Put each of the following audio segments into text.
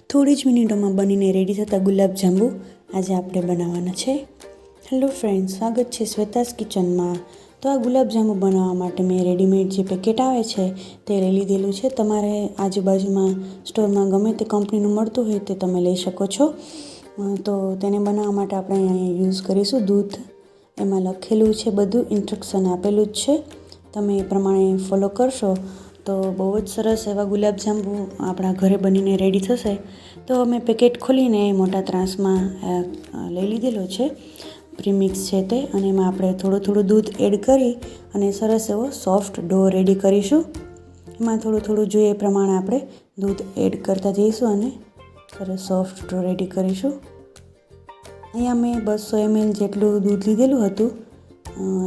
થોડી જ મિનિટોમાં બનીને રેડી થતા ગુલાબજાંબુ આજે આપણે બનાવવાના છે. હેલો ફ્રેન્ડ્સ, સ્વાગત છે શ્વેતાસ કિચનમાં. તો આ ગુલાબજાંબુ બનાવવા માટે મેં રેડીમેડ જે પેકેટ આવે છે તે લઈ લીધેલું છે. તમારે આજુબાજુમાં સ્ટોરમાં ગમે તે કંપનીનું મળતું હોય તે તમે લઈ શકો છો. તો તેને બનાવવા માટે આપણે અહીંયા યુઝ કરીશું દૂધ. એમાં લખેલું છે, બધું ઇન્સ્ટ્રક્શન આપેલું જ છે. તમે એ પ્રમાણે ફોલો કરશો તો બહુ જ સરસ એવા ગુલાબજાંબુ આપણા ઘરે બનીને રેડી થશે. તો અમે પેકેટ ખોલીને મોટા ત્રાસમાં લઈ લીધેલો છે, પ્રીમિક્સ છે તે, અને એમાં આપણે થોડું દૂધ એડ કરી અને સરસ એવો સોફ્ટ ડો રેડી કરીશું. એમાં થોડું જોઈએ એ પ્રમાણે આપણે દૂધ એડ કરતા જઈશું અને સરસ સોફ્ટ ડો રેડી કરીશું. અહીંયા મેં 200 ml જેટલું દૂધ લીધેલું હતું,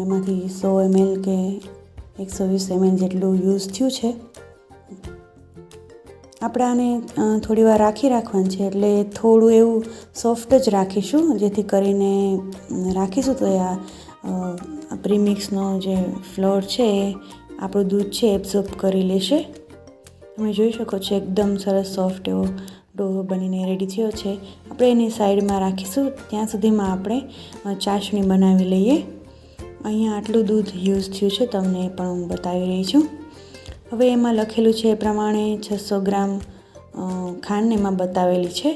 એમાંથી 100 ml કે 120 ml જેટલું યુઝ થયું છે. આપણે આને થોડી વાર રાખવાનું છે, એટલે થોડું એવું સોફ્ટ જ રાખીશું, જેથી કરીને રાખીશું તો આ પ્રીમિક્સનો જે ફ્લોર છે એ આપણું દૂધ છે એબ્ઝોર્બ કરી લેશે. તમે જોઈ શકો છો એકદમ સરસ સોફ્ટ એવો ડો બનીને રેડી થયો છે. આપણે એને સાઈડમાં રાખીશું. ત્યાં સુધીમાં આપણે ચાસણી બનાવી લઈએ. અહીંયા આટલું દૂધ યુઝ થયું છે, તમને પણ હું બતાવી રહી છું. હવે એમાં લખેલું છે એ પ્રમાણે 600 ગ્રામ ખાંડ એમાં બતાવેલી છે.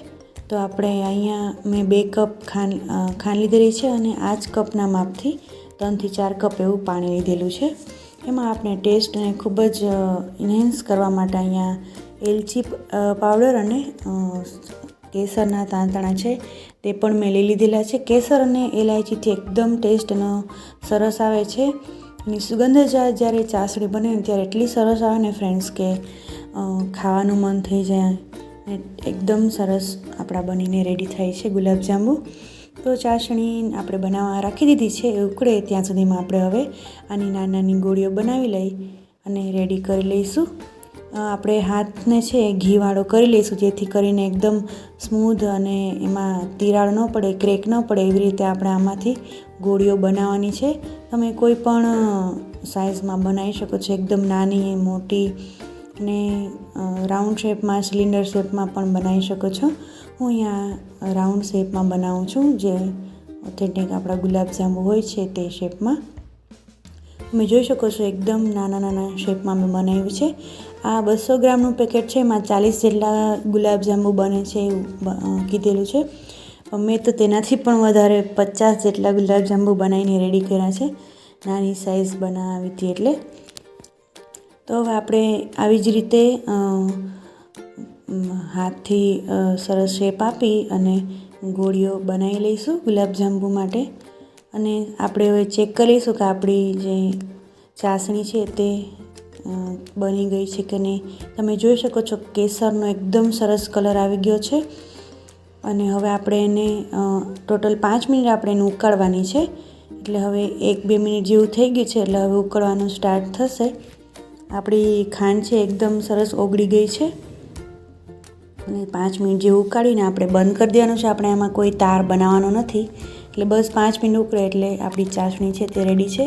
તો આપણે અહીંયા મેં 2 કપ ખાંડ લીધેલી છે અને આ જ કપના માપથી 3 થી 4 કપ એવું પાણી લીધેલું છે. એમાં આપણે ટેસ્ટને ખૂબ જ ઇન્હેન્સ કરવા માટે અહીંયા એલચી પાવડર અને કેસરના તાંતણા છે તે પણ મેં લઈ લીધેલા છે. કેસર અને એલાયચીથી એકદમ ટેસ્ટનો સરસ આવે છે. એની સુગંધ જ્યારે ચાસણી બને ને ત્યારે એટલી સરસ આવે ને ફ્રેન્ડ્સ કે ખાવાનું મન થઈ જાય. એકદમ સરસ આપણા બનીને રેડી થાય છે ગુલાબજાંબુ. તો ચાસણી આપણે બનાવવા રાખી દીધી છે. એ ઉકળે ત્યાં સુધીમાં આપણે હવે આની નાની ગોળીઓ બનાવી લઈ અને રેડી કરી લઈશું. આપણે હાથને છે ઘીવાળો કરી લઈશું, જેથી કરીને એકદમ સ્મૂધ અને એમાં તિરાડ ન પડે, ક્રેક ન પડે, એવી રીતે આપણે આમાંથી ગોળીઓ બનાવવાની છે. તમે કોઈ પણ સાઇઝમાં બનાવી શકો છો, એકદમ નાની, મોટી અને રાઉન્ડ શેપમાં, સિલિન્ડર શેપમાં પણ બનાવી શકો છો. હું અહીંયા રાઉન્ડ શેપમાં બનાવું છું, જે ઓથેન્ટિક આપણા ગુલાબજાંબુ હોય છે તે શેપમાં. તમે જોઈ શકો છો એકદમ નાના શેપમાં મેં બનાવ્યું છે. આ 200 ગ્રામનું પેકેટ છે, એમાં 40 જેટલા ગુલાબજાંબુ બને છે એવું કીધેલું છે. મેં તો તેનાથી પણ વધારે 50 જેટલા ગુલાબજાંબુ બનાવીને રેડી કર્યા છે, નાની સાઇઝ બનાવી હતી એટલે. તો હવે આપણે આવી જ રીતે હાથથી સરસ શેપ આપી અને ગોળીઓ બનાવી લઈશું ગુલાબજાંબુ માટે. અને આપણે હવે ચેક કરી લઈશું કે આપણી જે ચાસણી છે તે બની ગઈ છે કે નહીં. તમે જોઈ શકો છો કેસરનો એકદમ સરસ કલર આવી ગયો છે. અને હવે આપણે એને ટોટલ 5 મિનિટ આપણે એને ઉકાળવાની છે. એટલે હવે 1-2 મિનિટ જેવું થઈ ગયું છે, એટલે હવે ઉકળવાનું સ્ટાર્ટ થશે. આપણી ખાંડ છે એકદમ સરસ ઓગળી ગઈ છે. અને 5 મિનિટ જેવું ઉકાળીને આપણે બંધ કરી દેવાનું છે. આપણે આમાં કોઈ તાર બનાવવાનો નથી, એટલે બસ 5 મિનિટ ઉકળે એટલે આપણી ચાસણી છે તે રેડી છે.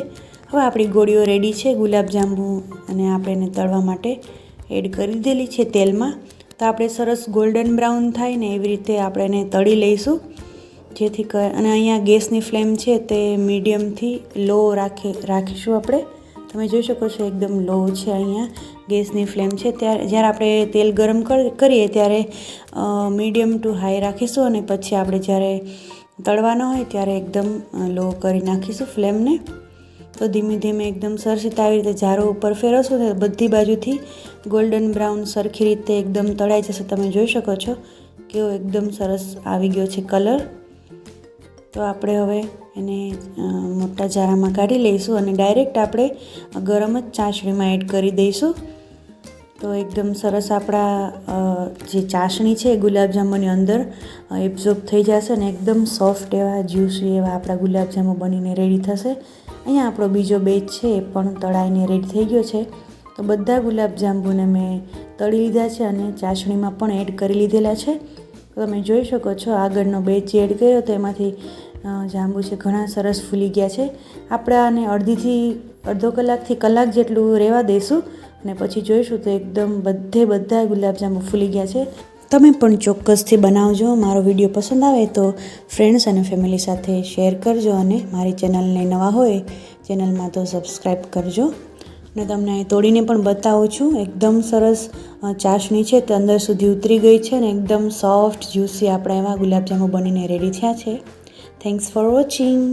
હવે આપણી ગોળીઓ રેડી છે ગુલાબજાંબુ, અને આપણે એને તળવા માટે એડ કરી દીધેલી છે તેલમાં. તો આપણે સરસ ગોલ્ડન બ્રાઉન થાય ને એવી રીતે આપણે એને તળી લઈશું, જેથી અને અહીંયા ગેસની ફ્લેમ છે તે મીડિયમથી લો રાખીશું આપણે. તમે જોઈ શકો છો એકદમ લો છે અહીંયા ગેસની ફ્લેમ છે. જ્યારે આપણે તેલ ગરમ કરીએ ત્યારે મીડિયમ ટુ હાઈ રાખીશું, અને પછી આપણે જ્યારે તળવાના હોય ત્યારે એકદમ લો કરી નાખીશું ફ્લેમને. તો ધીમે એકદમ સરસ રીતે આવી રીતે જારો ઉપર ફેરવશું ને બધી બાજુથી ગોલ્ડન બ્રાઉન સરખી રીતે એકદમ તળાઈ જશે. તમે જોઈ શકો છો કેવો એકદમ સરસ આવી ગયો છે કલર. તો આપણે હવે એને મોટા જારામાં કાઢી લઈશું અને ડાયરેક્ટ આપણે ગરમ જ ચાસણીમાં એડ કરી દઈશું. તો એકદમ સરસ આપણા જે ચાસણી છે ગુલાબજાંબુની અંદર એબ્ઝોર્બ થઈ જશે અને એકદમ સોફ્ટ એવા જ્યુસી એવા આપણા ગુલાબજાંબુ બનીને રેડી થશે. અહીંયા આપણો બીજો બેચ છે એ પણ તળાઈને રેડી થઈ ગયો છે. તો બધા ગુલાબજાંબુને મેં તળી લીધા છે અને ચાસણીમાં પણ એડ કરી લીધેલા છે. તો તમે જોઈ શકો છો આગળનો બેચ જે એડ કર્યો તો એમાંથી જાંબુ છે ઘણા સરસ ફૂલી ગયા છે. આપણે આને અડધો કલાકથી કલાક જેટલું રહેવા દઈશું અને પછી જોઈશું તો એકદમ બધા ગુલાબજાંબુ ફૂલી ગયા છે. તમે પણ ચોક્કસથી બનાવજો. મારો વિડીયો પસંદ આવે તો ફ્રેન્ડ્સ અને ફેમિલી સાથે શેર કરજો અને મારી ચેનલને નવા હોય ચેનલમાં તો સબસ્ક્રાઈબ કરજો. અને તમને અહીં તોડીને પણ બતાવું છું. એકદમ સરસ ચાસણી છે તે અંદર સુધી ઉતરી ગઈ છે અને એકદમ સોફ્ટ જ્યુસી આપણા એવા ગુલાબજાંબુ બનીને રેડી થયા છે. Thanks for watching.